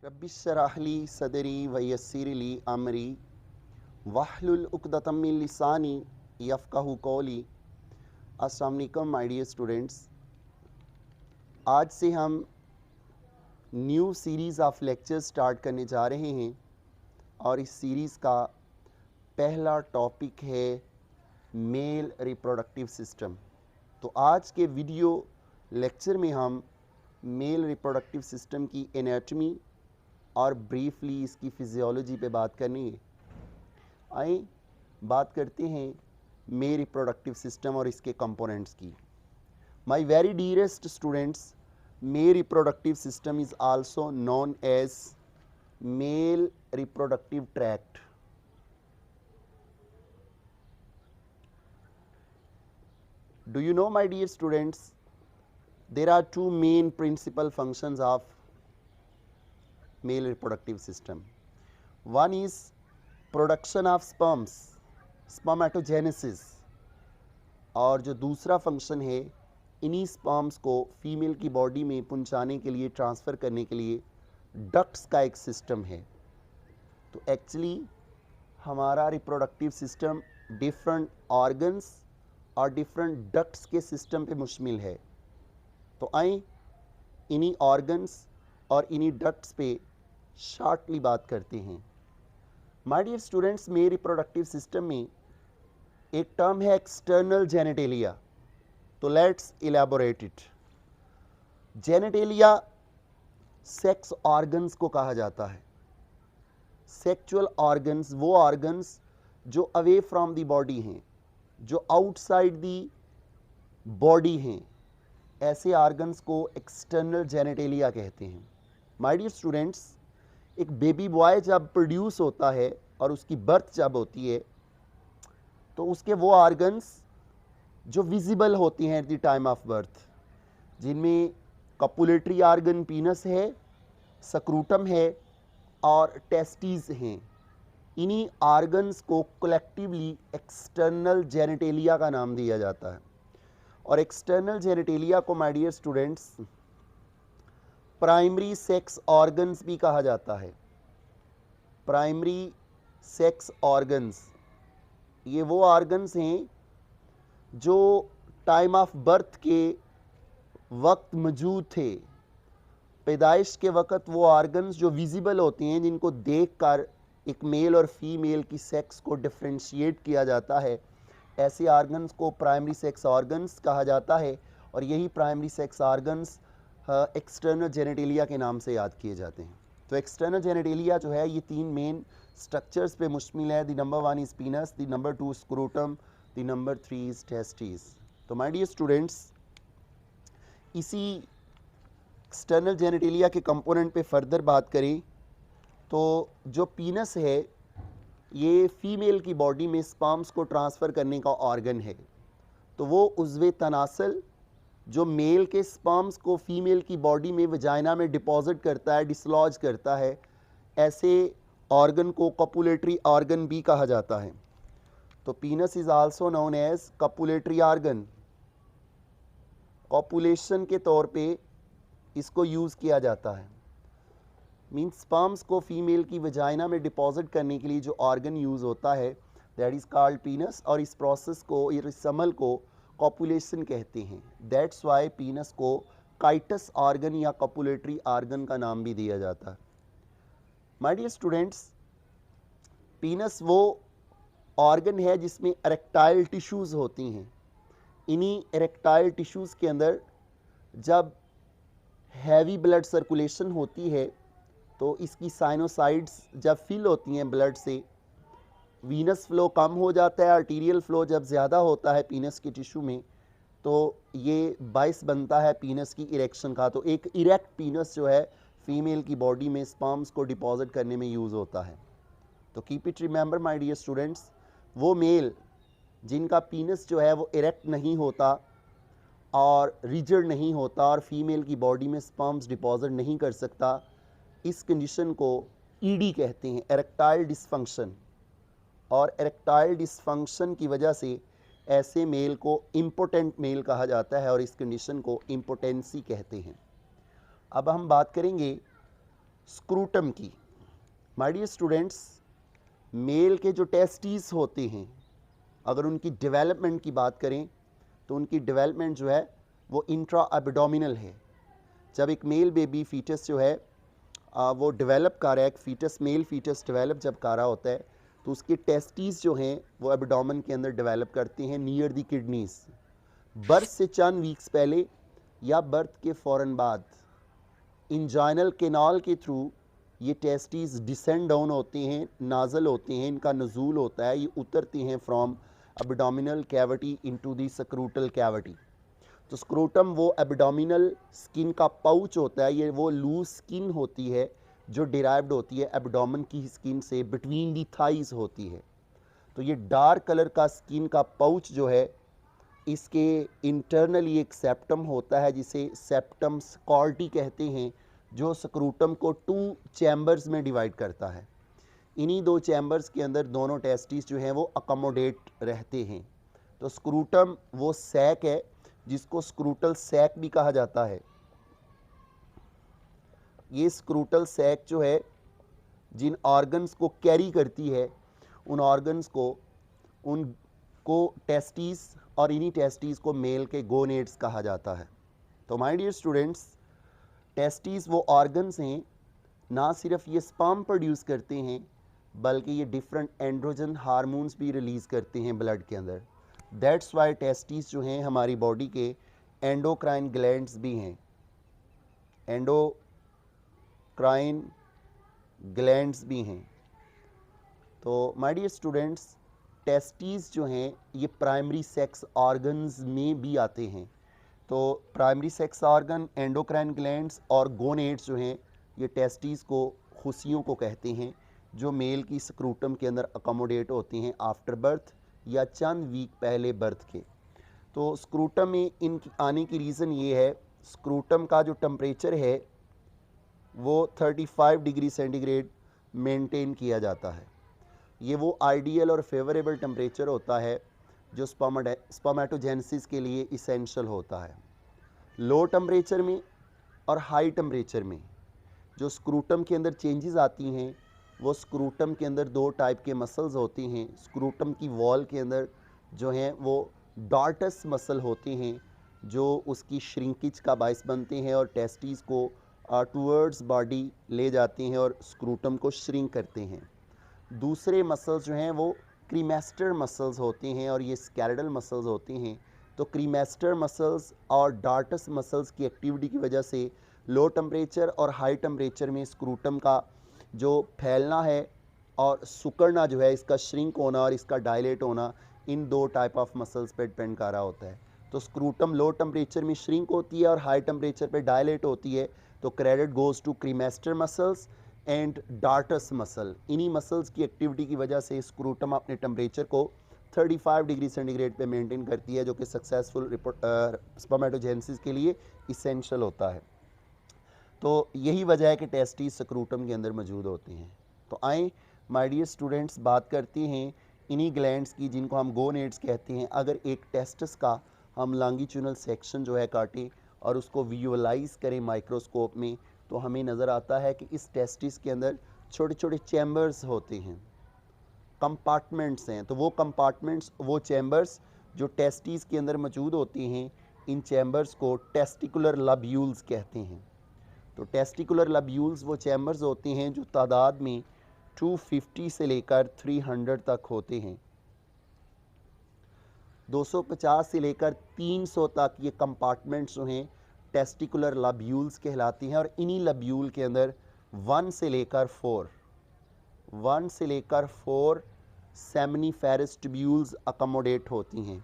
रब्बिश्शरह ली सदरी वयस्सिर ली अमरी वाहलुल उक़दतम मिन लिसानी यफ़क़हू क़ौली। अस्सलाम वालेकुम माय डियर स्टूडेंट्स, आज से हम new series of lectures start करने जा रहे हैं और इस सीरीज़ का पहला टॉपिक है मेल रिप्रोडक्टिव सिस्टम। तो आज के वीडियो लेक्चर में हम मेल रिप्रोडक्टिव सिस्टम की एनाटॉमी और ब्रीफली इसकी फिजियोलॉजी पे बात करेंगे। आइए बात करते हैं मेल रिप्रोडक्टिव सिस्टम और इसके कंपोनेंट्स की। My very dearest students, male reproductive system is also known as male reproductive tract. Do you know, my dear students, there are two main principal functions of male reproductive system. One is production of sperms, spermatogenesis, और जो दूसरा function है इन्हीं sperms को female की body में पहुंचाने के लिए, ट्रांसफ़र करने के लिए डक्ट्स का एक सिस्टम है। तो एक्चुअली हमारा रिप्रोडक्टिव सिस्टम डिफरेंट ऑर्गन्स और डिफरेंट डक्ट्स के सिस्टम पे मुश्तमिल है। तो आइए इन्हीं ऑर्गन्स और इन्हीं डक्ट्स पे शॉर्टली बात करते हैं। माय डियर स्टूडेंट्स, मेरे रिप्रोडक्टिव सिस्टम में एक टर्म है एक्सटर्नल जेनिटेलिया। तो let's elaborate it. Genitalia sex organs को कहा जाता है। सेक्सुअल ऑर्गन्स वो ऑर्गन्स जो अवे फ्रॉम द बॉडी हैं, जो आउटसाइड दी बॉडी हैं, ऐसे ऑर्गन्स को एक्सटर्नल जेनिटेलिया कहते हैं। माय डियर स्टूडेंट्स, एक बेबी बॉय जब प्रोड्यूस होता है और उसकी बर्थ जब होती है तो उसके वो ऑर्गन्स जो विजिबल होती हैं at the time of birth, जिनमें कपुलेटरी ऑर्गन पीनस है, सक्रूटम है और टेस्टिस हैं, इन्हीं ऑर्गन्स को कलेक्टिवली एक्सटर्नल जेनिटेलिया का नाम दिया जाता है। और एक्सटर्नल जेनिटेलिया को my dear students primary sex organs भी कहा जाता है। प्राइमरी सेक्स ऑर्गन्स ये वो ऑर्गन्स हैं जो टाइम ऑफ बर्थ के वक्त मौजूद थे। पैदाइश के वक्त वो ऑर्गन्स जो विजिबल होते हैं, जिनको देखकर एक मेल और फीमेल की सेक्स को डिफ्रेंशिएट किया जाता है, ऐसे ऑर्गन्स को प्राइमरी सेक्स ऑर्गन्स कहा जाता है। और यही primary sex organs external genitalia के नाम से याद किए जाते हैं। तो एक्सटर्नल जेनिटेलिया जो है ये तीन मेन स्ट्रक्चर्स पे मुश्तमिल है। The number 1 is पीनस, the number 2 scrotum, the number 3 is testis. तो माय डियर स्टूडेंट्स, इसी एक्सटर्नल जेनिटेलिया के कंपोनेंट पे फर्दर बात करें तो जो पीनस है ये फीमेल की बॉडी में स्पर्म्स को ट्रांसफ़र करने का ऑर्गन है। तो वो उज़्वे तनासल जो मेल के स्पर्म्स को फीमेल की बॉडी में वजाइना में डिपॉजिट करता है, डिसलॉज करता है, ऐसे ऑर्गन को कपुलेटरी ऑर्गन भी कहा जाता है। तो penis is also known as copulatory organ. Copulation के तौर पे इसको यूज़ किया जाता है। मीन्स स्पर्म्स को फीमेल की वजाइना में डिपॉजिट करने के लिए जो ऑर्गन यूज़ होता है दैट इज़ कॉल्ड पीनस। और इस प्रोसेस को, इस अमल को कॉपुलेशन कहते हैं। दैट्स वाई पीनस को काइटस ऑर्गन या कपुलेटरी ऑर्गन का नाम भी दिया जाता है। माय डियर स्टूडेंट्स, पीनस वो ऑर्गन है जिसमें एरेक्टाइल टिश्यूज़ होती हैं। इन्हीं एरेक्टाइल टिश्यूज़ के अंदर जब हैवी ब्लड सर्कुलेशन होती है तो इसकी साइनोसाइड्स जब फिल होती हैं ब्लड से, वीनस फ्लो कम हो जाता है, आर्टीरियल फ्लो जब ज़्यादा होता है पीनस के टिश्यू में तो ये बाइस बनता है पीनस की इरेक्शन का। तो एक इरेक्ट पीनस जो है फीमेल की बॉडी में स्पर्म्स को डिपॉजिट करने में यूज़ होता है। तो keep it remember my dear students, वो मेल जिनका पीनस जो है वो इरेक्ट नहीं होता और रिजिड नहीं होता और फीमेल की बॉडी में स्पर्म्स डिपॉजिट नहीं कर सकता, इस कंडीशन को ईडी कहते हैं, एरेक्टाइल डिसफंक्शन। और एरेक्टाइल डिसफंक्शन की वजह से ऐसे मेल को इम्पोटेंट मेल कहा जाता है और इस कंडीशन को इम्पोटेंसी कहते हैं। अब हम बात करेंगे स्क्रूटम की। माय डियर स्टूडेंट्स, मेल के जो टेस्टिस होते हैं, अगर उनकी डेवलपमेंट की बात करें तो उनकी डेवलपमेंट जो है वो इंट्रा एब्डोमिनल है। जब एक मेल बेबी फीटस जो है वो डेवलप कर रहा है, एक फीटस मेल फीटस डेवलप जब कर रहा होता है तो उसके टेस्टिस जो हैं वो एब्डोमेन के अंदर डेवलप करते हैं नियर द किडनीज। बर्थ से चंद वीक्स पहले या बर्थ के फ़ौरन बाद इंजाइनल कैनाल के थ्रू ये टेस्टिस डिसेंड डाउन होते हैं, नाजल होते हैं, इनका नजूल होता है, ये उतरते हैं from abdominal cavity into the scrotal cavity. तो स्क्रोटम वो एब्डोमिनल स्किन का पाउच होता है, ये वो लूज स्किन होती है जो डिराइव्ड होती है एब्डोमेन की स्किन से, बिटवीन दी थाइज होती है। तो ये डार्क कलर का स्किन का पाउच जो है, इसके इंटरनली एक सेप्टम होता है जिसे सेप्टम स्कॉर्टी कहते हैं, जो स्क्रूटम को 2 चैम्बर्स में डिवाइड करता है। इन्हीं 2 चैम्बर्स के अंदर दोनों टेस्टिस जो हैं वो अकोमोडेट रहते हैं। तो स्क्रूटम वो सैक है जिसको स्क्रूटल सैक भी कहा जाता है। ये स्क्रूटल सैक जो है जिन ऑर्गन्स को कैरी करती है, उन ऑर्गन्स को उनको टेस्टिस, और इन्हीं टेस्टिस को मेल के गोनेड्स कहा जाता है। तो माय डियर स्टूडेंट्स, टेस्टिस वो ऑर्गन्स हैं, ना सिर्फ ये स्पर्म प्रोड्यूस करते हैं बल्कि ये डिफरेंट एंड्रोजन हार्मोन्स भी रिलीज़ करते हैं ब्लड के अंदर। दैट्स वाई टेस्टिस जो हैं हमारी बॉडी के एंडोक्राइन ग्लैंड्स भी हैं, एंडोक्राइन ग्लैंड्स भी हैं। तो माय डियर स्टूडेंट्स, टेस्टिस जो हैं ये प्राइमरी सेक्स ऑर्गन्स में भी आते हैं। तो primary sex organ, endocrine glands और गोनेड्स जो हैं ये टेस्टिस को, खुशियों को कहते हैं, जो मेल की स्क्रूटम के अंदर अकोमोडेट होती हैं आफ्टर बर्थ या चंद वीक पहले बर्थ के। तो स्क्रूटम में इनकी आने की रीज़न ये है, स्क्रूटम का जो टेम्परेचर है वो 35 डिग्री सेंटीग्रेड मेंटेन किया जाता है। ये वो आइडियल और फेवरेबल टेम्परेचर होता है जो स्पर्मेटोजेनेसिस के लिए इसेंशियल होता है। लो टेम्परेचर में और हाई टेम्परेचर में जो स्क्रूटम के अंदर चेंजेस आती हैं, वो स्क्रूटम के अंदर 2 टाइप के मसल्स होते हैं। स्क्रूटम की वॉल के अंदर जो हैं वो डॉर्टस मसल होते हैं जो उसकी श्रिंकेज का बायस बनते हैं और टेस्टिस को टूवर्ड्स बॉडी ले जाते हैं और स्क्रूटम को श्रिंक करते हैं। दूसरे मसल्स जो हैं वो क्रीमेस्टर मसल्स होते हैं और ये स्केलेटल मसल्स होते हैं। तो क्रीमेस्टर मसल्स और डॉर्टस मसल्स की एक्टिविटी की वजह से लो टेम्परेचर और हाई टेम्परेचर में स्क्रूटम का जो फैलना है और सुकड़ना जो है, इसका श्रिंक होना और इसका डायलेट होना, इन 2 टाइप ऑफ मसल्स पे डिपेंड कर रहा होता है। तो स्क्रूटम लो टेम्परेचर में श्रिंक होती है और हाई टेम्परेचर पे डायलेट होती है। तो credit goes to cremaster muscles and dartos muscle. इन्हीं मसल्स की एक्टिविटी की वजह से स्क्रूटम अपने टेम्परेचर को 35 डिग्री सेंटीग्रेड पे मेंटेन करती है, जो कि सक्सेसफुल स्पर्मेटोजेनेसिस के लिए इसेंशियल होता है। तो यही वजह है कि टेस्टिस स्क्रूटम के अंदर मौजूद होते हैं। तो आए माय डियर स्टूडेंट्स, बात करते हैं इन्हीं ग्लैंड्स की जिनको हम गोनेड्स कहते हैं। अगर एक टेस्टिस का हम लॉन्गिट्यूडनल सेक्शन जो है काटें और उसको विजुअलाइज करें माइक्रोस्कोप में, तो हमें नज़र आता है कि इस टेस्टिस के अंदर छोटे छोटे चैम्बर्स होते हैं, कंपार्टमेंट्स हैं। तो वो कंपार्टमेंट्स, वो चैम्बर्स जो टेस्टिस के अंदर मौजूद होते हैं, इन चैम्बर्स को टेस्टिकुलर लब्यूल्स कहते हैं। तो टेस्टिकुलर लब्यूल्स वो चैम्बर्स होते हैं जो तादाद में 250 से लेकर 300 तक होते हैं। 250 से लेकर 300 तक ये कंपार्टमेंट्स जो हैं टेस्टिकुलर लब्यूल्स कहलाती हैं। और इन्हीं लब्यूल के अंदर 1 से लेकर 4 सेमिनिफेरस ट्यूब्यूल्स अकोमोडेट होती हैं।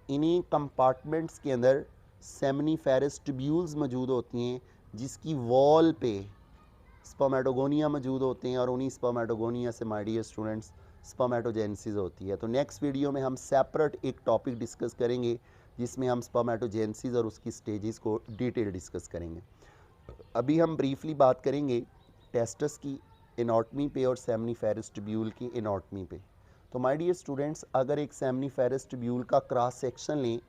इन्हीं कंपार्टमेंट्स के अंदर सेमिनिफेरस ट्यूब्यूल्स मौजूद होती हैं जिसकी वॉल पे स्पर्मेटोगोनिया मौजूद होते हैं और उन्हीं स्पर्मेटोगोनिया से माय डियर स्टूडेंट्स स्पर्मेटोजेनेसिस होती है। तो नेक्स्ट वीडियो में हम सेपरेट एक टॉपिक डिस्कस करेंगे जिसमें हम स्पर्मेटोजेनेसिस और उसकी स्टेजेस को डिटेल डिस्कस करेंगे। अभी हम ब्रीफली बात करेंगे टेस्टस की एनाटॉमी पे और सेमिनिफेरस ट्यूब्यूल की एनाटॉमी पे। तो माय डियर स्टूडेंट्स, अगर एक सेमिनिफेरस ट्यूब्यूल का क्रॉस सेक्शन लें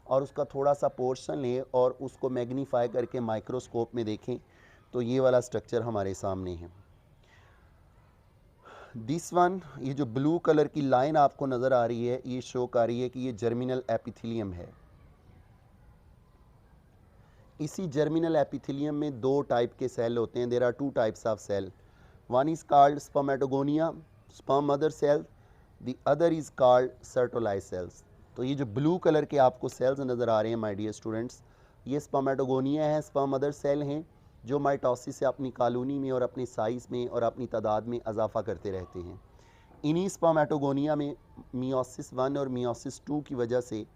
और उसका थोड़ा सा पोर्शन लें और उसको मैग्नीफाई करके माइक्रोस्कोप में देखें, तो ये वाला स्ट्रक्चर हमारे सामने है। दिस वन, ये जो ब्लू कलर की लाइन आपको नज़र आ रही है, ये शो कर रही है कि ये जर्मिनल एपिथेलियम है। इसी जर्मिनल एपिथेलियम में दो टाइप के सेल होते हैं। There are two types of cell, one is called spermatogonia, sperm mother cell, the other is called Sertoli cells. तो ये जो ब्लू कलर के आपको सेल्स नज़र आ रहे हैं माय डियर स्टूडेंट्स, ये स्पर्मेटोगोनिया है, स्पर्म मदर सेल हैं, जो माइटोसिस से अपनी कॉलोनी में और अपनी साइज़ में और अपनी तादाद में इजाफा करते रहते हैं। इन्हीं स्पर्मेटोगोनिया में मियोसिस 1 और मियोसिस 2 की वजह से,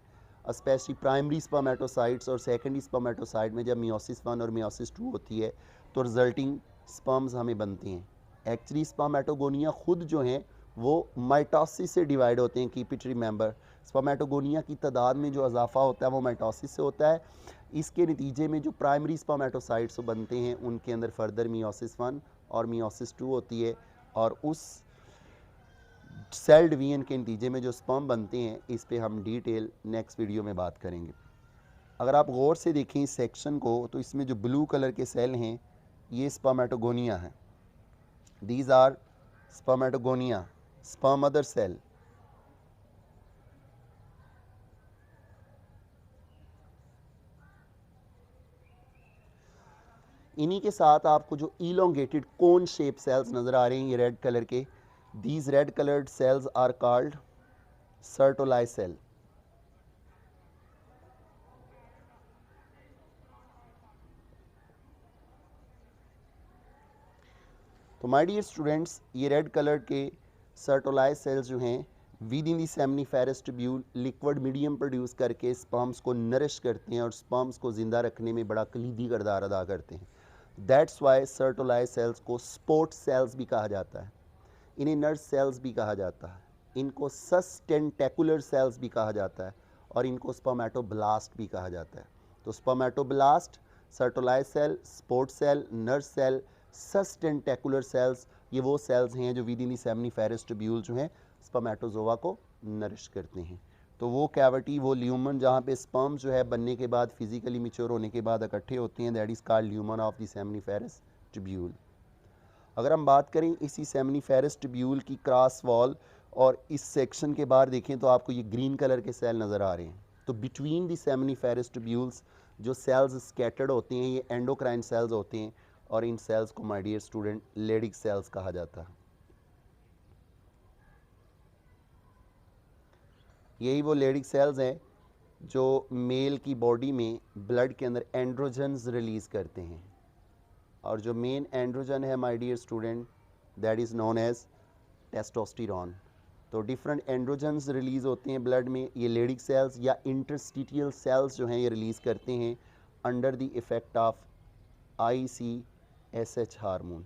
स्पेशली प्राइमरी स्पर्मेटोसाइट्स और सेकेंडरी स्पर्मेटोसाइट में जब मियोसिस 1 और मियोसिस 2 होती है तो रिजल्टिंग स्पर्म्स हमें बनते हैं। एक्चुअली स्पर्मेटोगोनिया खुद जो हैं वो माइटोसिस से डिवाइड होते हैं। कीप इट रिमेंबर, स्पर्मेटोगोनिया की तादाद में जो इजाफा होता है वो माइटोसिस से होता है। इसके नतीजे में जो प्राइमरी स्पर्मेटोसाइट्स बनते हैं उनके अंदर फर्दर मियोसिस 1 और मियोसिस 2 होती है, और उस सेल डिवीजन के नतीजे में जो स्पर्म बनते हैं इस पे हम डिटेल नेक्स्ट वीडियो में बात करेंगे। अगर आप गौर से देखें इस सेक्शन को तो इसमें जो ब्लू कलर के सेल हैं ये स्पर्मेटोगोनिया हैं। These are spermatogonia, sperm mother cell. इन्हीं के साथ आपको जो इलोंगेटेड कोन शेप सेल्स नज़र आ रहे हैं ये रेड कलर के, these red colored cells are called Sertoli cell. तो माय डियर स्टूडेंट्स, ये रेड कलर के सर्टोलाई सेल्स जो हैं with in the seminiferous tubule liquid medium produce करके स्पर्म्स को नरिश करते हैं और स्पर्म्स को ज़िंदा रखने में बड़ा कलीदी किरदार अदा करते हैं। दैट्स वाई सर्टोलाई सेल्स को स्पोर्ट सेल्स भी कहा जाता है, इन्हें नर्स सेल्स भी कहा जाता है, इनको सस्टेंटेकुलर सेल्स भी कहा जाता है और इनको स्पर्मेटोब्लास्ट भी कहा जाता है। तो spermatoblast, Sertoli cell, sport cell, nurse cell, sustentacular cells, ये वो सेल्स हैं जो within the seminiferous tubule जो हैं स्पर्मेटोजोआ को नरिश करते हैं। तो वो कैविटी, वो ल्यूमन जहाँ पे स्पर्म जो है बनने के बाद फिजिकली मैच्योर होने के बाद इकट्ठे होते हैं, that is called lumen of the seminiferous tubule. अगर हम बात करें इसी सेमनीफेरस ट्यूब्यूल की क्रॉस वॉल और इस सेक्शन के बाहर देखें तो आपको ये ग्रीन कलर के सेल नज़र आ रहे हैं। तो बिटवीन दी सेमनीफेरस ट्यूब्यूल्स जो सेल्स स्कैटर्ड होते हैं ये एंडोक्राइन सेल्स होते हैं और इन सेल्स को my dear student Leydig cells कहा जाता है। यही वो लेडिक सेल्स हैं जो मेल की बॉडी में ब्लड के अंदर एंड्रोजन्स रिलीज़ करते हैं, और जो मेन एंड्रोजन है my dear student that is known as testosterone. तो डिफरेंट एंड्रोजन्स रिलीज़ होते हैं ब्लड में, ये लेडिक सेल्स या इंटरस्टिटियल सेल्स जो हैं ये रिलीज़ करते हैं under the effect of ICSH hormone.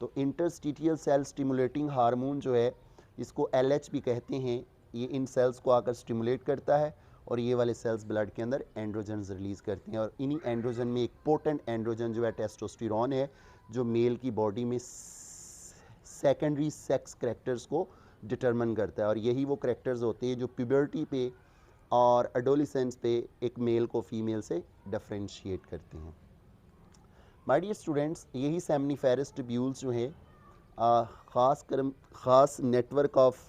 तो इंटरस्टिटियल सेल स्टिमुलेटिंग हार्मोन जो है इसको LH भी कहते हैं, ये इन सेल्स को आकर स्टिमुलेट करता है और ये वाले सेल्स ब्लड के अंदर एंड्रोजन्स रिलीज़ करते हैं, और इन्हीं एंड्रोजन में एक पोटेंट एंड्रोजन जो है टेस्टोस्टेरोन है जो मेल की बॉडी में सेकेंडरी सेक्स करैक्टर्स को डिटरमिन करता है, और यही वो करैक्टर्स होते हैं जो प्यूबर्टी पे और एडोलिसेंस पे एक मेल को फीमेल से डिफरेंशिएट करते हैं। माय डियर स्टूडेंट्स, यही सेमनीफेरस ट्यूब्यूल्स जो हैं ख़ास नेटवर्क ऑफ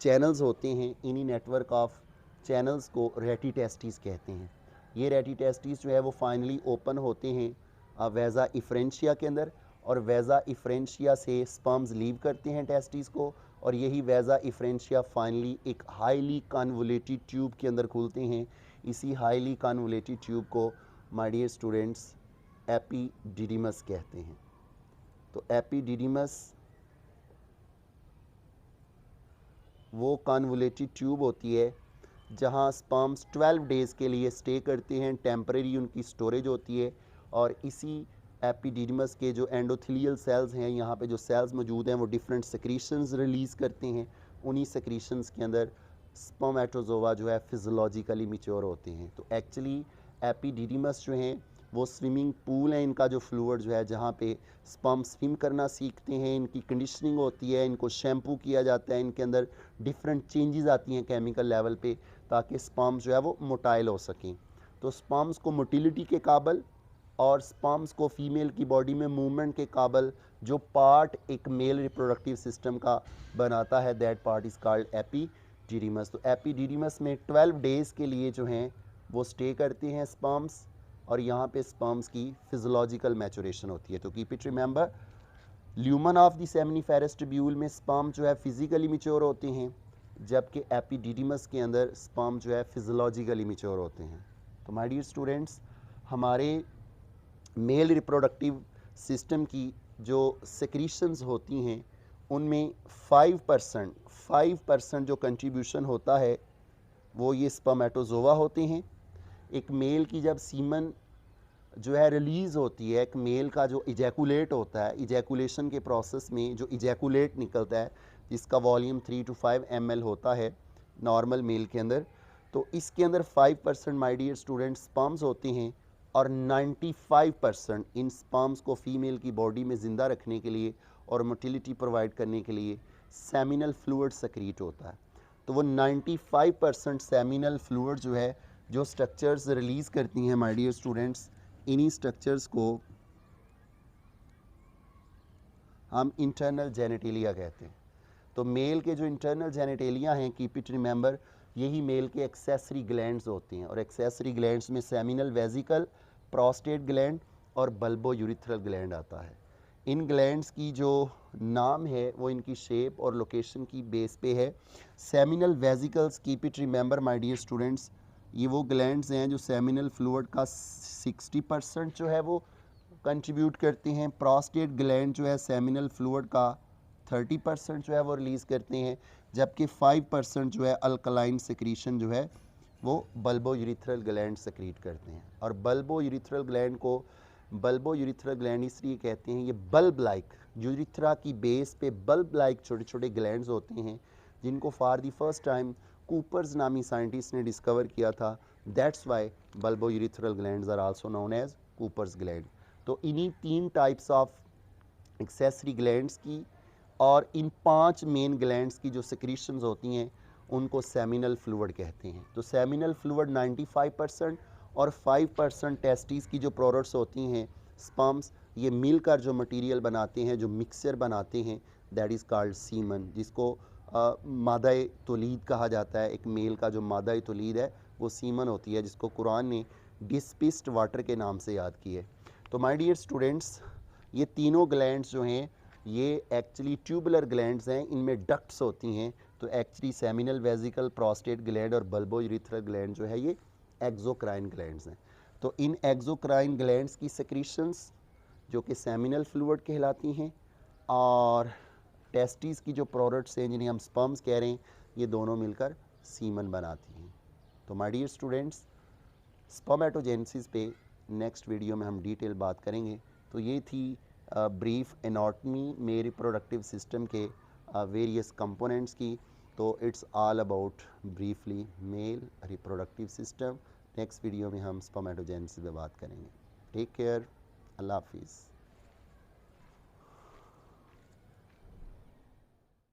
चैनल्स होते हैं, इन्हीं नेटवर्क ऑफ चैनल्स को रेटिटेस्टिस कहते हैं। ये रेटिटेस्टिस जो है वो फाइनली ओपन होते हैं वेज़ा इफ्रेंशिया के अंदर, और वेज़ा इफ्रेंशिया से स्पर्म्स लीव करते हैं टेस्टिस को, और यही वेज़ा इफ्रेंशिया फाइनली एक हाईली कन्वोलेटेड ट्यूब के अंदर खुलते हैं। इसी हाईली कन्वोलेटेड ट्यूब को माय डियर स्टूडेंट्स एपिडिडिमस कहते हैं। तो एपिडिडिमस वो कन्वोलेटेड ट्यूब होती है जहाँ स्पर्म्स 12 डेज़ के लिए स्टे करते हैं, टेम्परेरी उनकी स्टोरेज होती है, और इसी एपिडिडिमस के जो एंडोथेलियल सेल्स हैं, यहाँ पे जो सेल्स मौजूद हैं वो डिफरेंट सेक्रीशंस रिलीज़ करते हैं। उन्हीं सेक्रीशंस के अंदर स्पर्मेटोजोआ जो है फिजियोलॉजिकली मैच्योर होते हैं। तो एक्चुअली एपिडिडिमस जो हैं वो स्विमिंग पूल है इनका जो फ्लूइड जो है, जहाँ पे स्पर्म स्विम करना सीखते हैं, इनकी कंडीशनिंग होती है, इनको शैम्पू किया जाता है, इनके अंदर डिफरेंट चेंजेस आती हैं केमिकल लेवल पे ताकि स्पर्म जो है वो मोटाइल हो सकें। तो स्पर्म्स को मोटिलिटी के काबिल और स्पर्म्स को फीमेल की बॉडी में मूवमेंट के काबिल जो पार्ट एक मेल रिप्रोडक्टिव सिस्टम का बनाता है, that part is called epididymis. तो एपिडिडीमस में 12 डेज़ के लिए जो हैं वो स्टे करते हैं स्पर्म्स, और यहाँ पे स्पर्म्स की फिजियोलॉजिकल मैचुरेशन होती है। तो keep it remember, lumen of the seminiferous tubule में स्पर्म जो है फिजिकली मैच्योर होते हैं, जबकि एपिडिडीमस के अंदर स्पर्म जो है फिजियोलॉजिकली मैच्योर होते हैं। तो माय डियर स्टूडेंट्स, हमारे मेल रिप्रोडक्टिव सिस्टम की जो सेक्रीशंस होती हैं उनमें 5% जो कंट्रीब्यूशन होता है वो ये स्पर्मेटोजोआ होते हैं। एक मेल की जब सीमन जो है रिलीज़ होती है, एक मेल का जो इजैकुलेट होता है, इजैकुलेशन के प्रोसेस में जो इजैकुलेट निकलता है जिसका वॉल्यूम 3 to 5 ml होता है नॉर्मल मेल के अंदर, तो इसके अंदर 5% माय डियर स्टूडेंट्स स्पर्म्स होते हैं, और 95% इन स्पर्म्स को फीमेल की बॉडी में ज़िंदा रखने के लिए और मोटिलिटी प्रोवाइड करने के लिए सेमिनल फ्लूइड सेक्रीट होता है। तो वो 95% सेमिनल फ्लूइड जो है जो स्ट्रक्चर्स रिलीज़ करती हैं माय डियर स्टूडेंट्स, इन्हीं स्ट्रक्चर्स को हम इंटरनल जेनेटेलिया कहते हैं। तो मेल के जो इंटरनल जेनेटेलिया हैं, कीप इट रिमेंबर, यही मेल के एक्सेसरी ग्लैंड्स होते हैं, और एक्सेसरी ग्लैंड्स में सेमिनल वेजिकल, प्रोस्टेट ग्लैंड और बल्बो यूरिथ्रल ग्लैंड आता है। इन ग्लैंड्स की जो नाम है वो इनकी शेप और लोकेशन की बेस पे है। Seminal vesicles, keep it remember my dear students, ये वो ग्लैंड्स हैं जो सेमिनल फ्लूइड का 60% जो है वो कंट्रीब्यूट करते हैं। प्रोस्टेट ग्लैंड जो है सेमिनल फ्लूइड का 30% जो है वो रिलीज़ करते हैं, जबकि 5% जो है अल्कलाइन सेक्रीशन जो है वो बल्बो यूरिथ्रल ग्लैंड सेक्रीट करते हैं। और बल्बो यूरिथ्रल ग्लैंड को बल्बो यूरिथ्रल ग्लैंड इसलिए कहते हैं, ये बल्ब लाइक, यूरिथ्रा की बेस पे बल्ब लाइक छोटे छोटे ग्लैंड्स होते हैं जिनको for the first time Cowper's नामी साइंटिस्ट ने डिस्कवर किया था। That's why bulbourethral glands are also known as Cowper's gland. तो इन्हीं 3 टाइप्स ऑफ एक्सेसरी ग्लैंड्स की और इन 5 मेन ग्लैंड्स की जो सेक्रीशंस होती हैं उनको सेमिनल फ्लूइड कहते हैं। तो सेमिनल फ्लूइड 95% और 5% टेस्टिस की जो प्रोडक्ट्स होती हैं स्पर्म्स, ये मिलकर जो मटेरियल बनाते हैं, जो मिक्सचर बनाते हैं, दैट इज़ कॉल्ड सीमन, जिसको मादाए तौलीद कहा जाता है। एक मेल का जो मादाए तौलीद है वो सीमन होती है, जिसको कुरान ने डिस्पिस्ड वाटर के नाम से याद की है। तो माय डियर स्टूडेंट्स, ये तीनों ग्लैंड्स जो हैं ये एक्चुअली ट्यूबुलर ग्लैंड्स हैं, इनमें डक्ट्स होती हैं। तो actually seminal vesicle, prostate gland और बल्बो यूरिथ्रल ग्लैंड जो है ये एक्सोक्राइन ग्लैंड्स हैं। तो इन एक्सोक्राइन ग्लैंड्स की सेक्रीशंस जो कि सेमिनल फ्लूइड कहलाती हैं, और टेस्टिस की जो प्रोडक्ट्स हैं जिन्हें हम स्पर्म्स कह रहे हैं, ये दोनों मिलकर सीमन बनाती हैं। तो माय डियर स्टूडेंट्स, स्पर्मेटोजेनेसिस पे नेक्स्ट वीडियो में हम डिटेल बात करेंगे। तो ये थी ब्रीफ एनाटॉमी में रिप्रोडक्टिव सिस्टम के वेरियस कंपोनेंट्स की। तो it's all about briefly mail reproductive system. Next video में हम स्पर्मेटोजेनेसिस पे बात करेंगे। टेक केयर, अल्लाह हाफिज़।